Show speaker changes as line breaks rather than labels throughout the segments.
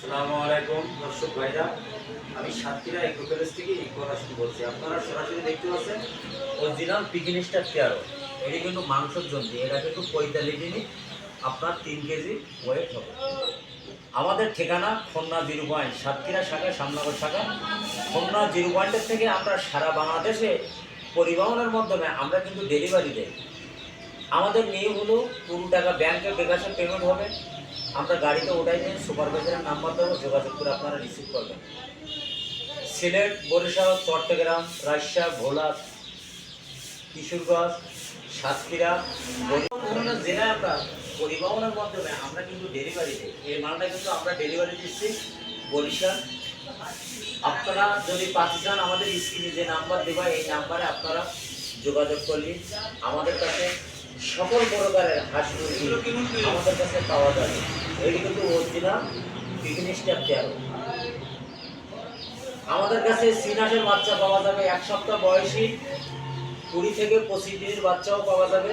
আসসালামু আলাইকুম দর্শক ভাইরা, আমি সাতক্ষীরা ইকো প্যালেস থেকে ইকো রাশিদ বলছি। আপনারা সরাসরি দেখতে পাচ্ছেন অরিজিনাল পিকিন স্টার তেরো। এটি কিন্তু মাংসের জন্য, এটা কিন্তু 45 মিনিট আপনার 3 কেজি ওয়েট হবে। আমাদের ঠিকানা খুলনা 0 পয়েন্ট, সাতক্ষীরা শাখা, সামনগর শাখা। খুলনা 0 পয়েন্টের থেকে আমরা সারা বাংলাদেশে পরিবহনের মাধ্যমে আমরা কিন্তু ডেলিভারি দেই। আমাদের নিয়ে হলো পুরো টাকা ব্যাংকে বিকাশে পেমেন্ট হবে। আমরা গাড়িতে ওঠাই নিয়ে সুপারভাইজারের নাম্বার দেবো, যোগাযোগ করে আপনারা রিসিভ করবেন। সিলেট, বরিশাল, চট্টগ্রাম, রাজশাহী, ভোলা, কিশোরগঞ্জ, সাতক্ষীরা, বিভিন্ন জেলায় আমরা পরিবহনের মাধ্যমে আমরা কিন্তু ডেলিভারি দিই। এই মালটা কিন্তু আমরা ডেলিভারি দিচ্ছি বরিশাল। আপনারা যদি পাচ্ছি চান, আমাদের স্ক্রিনে যে নাম্বার দেবা এই নাম্বারে আপনারা যোগাযোগ করলে আমাদের কাছে সকল প্রকারের হাঁস মুরগি আমাদের কাছে পাওয়া যাবে। এটি কিন্তু অরিজিনাল পিকিন স্টার তেরো। আমাদের কাছে সিনাসের বাচ্চা পাওয়া যাবে 1 সপ্তাহ বয়সী, 20 থেকে 25 দিনের বাচ্চাও পাওয়া যাবে।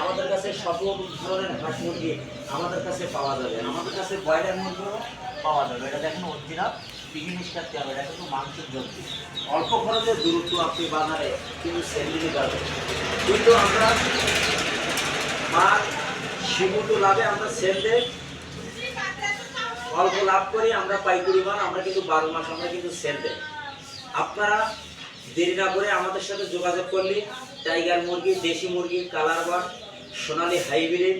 আমাদের কাছে সকল ধরনের হাঁস মুরগি আমাদের কাছে পাওয়া যাবে। আমাদের কাছে ব্রয়লার মুরগিও পাওয়া যাবে। এটা দেখেন অরিজিনাল পিকিন স্টার তেরো। এটা কিন্তু মাংসের জন্য অল্প খরচে দূরত্ব আপনি বাজারে কিন্তু সেল দিতে পারবেন। কিন্তু আমরা মাছ সীমিত লাভে আমরা সেল দেই, অল্প লাভ করি আমরা পাইকারি মাল। আমরা কিন্তু 12 মাস আমরা কিন্তু সেল দেই। আপনারা দেরি না করে আমাদের সাথে যোগাযোগ করলে টাইগার মুরগি, দেশি মুরগি, কালার বার্ড, সোনালী হাইব্রিড,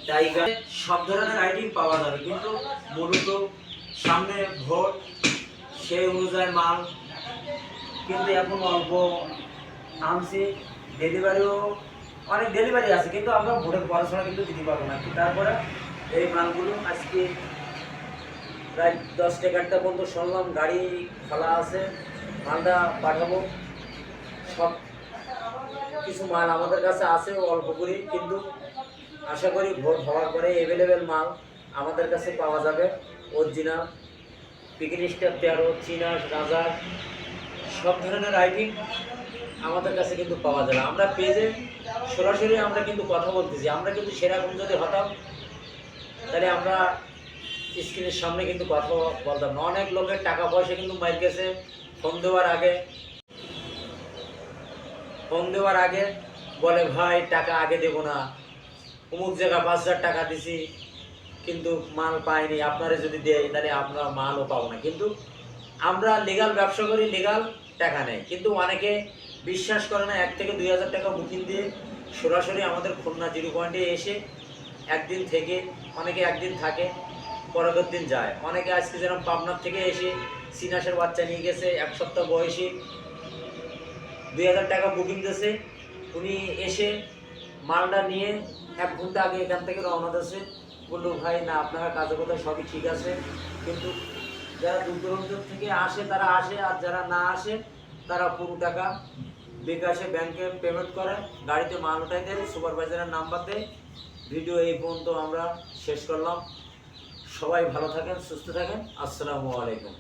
টাইগার সব ধরনের আইটেম পাওয়া যাবে। কিন্তু মূলত সামনে ভোট, সেই অনুযায়ী মাল কিন্তু এখন অল্প আনছি। ডেলিভারিও অনেক ডেলিভারি আছে, কিন্তু আমরা ভোটের পড়াশোনা কিন্তু দিতে পারবো না। তারপরে এই মালগুলো আজকে প্রায় 10 টাকারটা পর্যন্ত শুনলাম গাড়ি খোলা আছে, মালটা পাঠাবো। সব কিছু মাল আমাদের কাছে আছে অল্প করে, কিন্তু আশা করি ভোট হওয়ার পরে অ্যাভেলেবেল মাল আমাদের কাছে পাওয়া যাবে। অরিজিনাল পিকিন স্টার তেরো, চীনা রাজা সব ধরনের আইটেম আমাদের কাছে কিন্তু পাওয়া যাবে। আমরা পেজে সরাসরি আমরা কিন্তু কথা বলতেছি। আমরা কিন্তু সেরকম যদি হতাম তাহলে আমরা স্ক্রিনের সামনে কিন্তু কথা বলতাম না। অনেক লোকের টাকা পয়সা কিন্তু মাইর গেছে ফোন দেওয়ার আগে বলে ভাই টাকা আগে দেবো না, অমুক জায়গা 5,000 টাকা দিছি কিন্তু মাল পাইনি, আপনারা যদি দেয় তাহলে আমরা মালও পাবো না। কিন্তু আমরা লিগাল ব্যবসা করি, লিগাল টাকা নেই। কিন্তু অনেকে বিশ্বাস করে না, 1 থেকে 2,000 টাকা বুকিং দিয়ে সরাসরি আমাদের খুলনা 0 পয়েন্টে এসে একদিন থেকে, অনেকে একদিন থাকে, পরের দিন যায়। অনেকে আজকে যেরকম পাবনার থেকে এসে সিনাসের বাচ্চা নিয়ে গেছে 1 সপ্তাহ বয়সী, 2,000 টাকা বুকিং দিয়েছে। উনি এসে মালটা নিয়ে 1 ঘন্টা আগে এখান থেকে রওনা দিয়েছে। বললো ভাই না, আপনারা কাজের কথা সবই ঠিক আছে, কিন্তু যারা দূর দূরান্ত থেকে আসে তারা আসে, আর যারা না আসে তারা পুরো টাকা বিকাশে ব্যাংকে পেমেন্ট করে, গাড়িতে মাল উঠাই দেয়, সুপারভাইজারের নাম্বার দেয়। ভিডিও এই পর্যন্ত আমরা শেষ করলাম। সবাই ভালো থাকেন, সুস্থ থাকেন। আসসালামু আলাইকুম।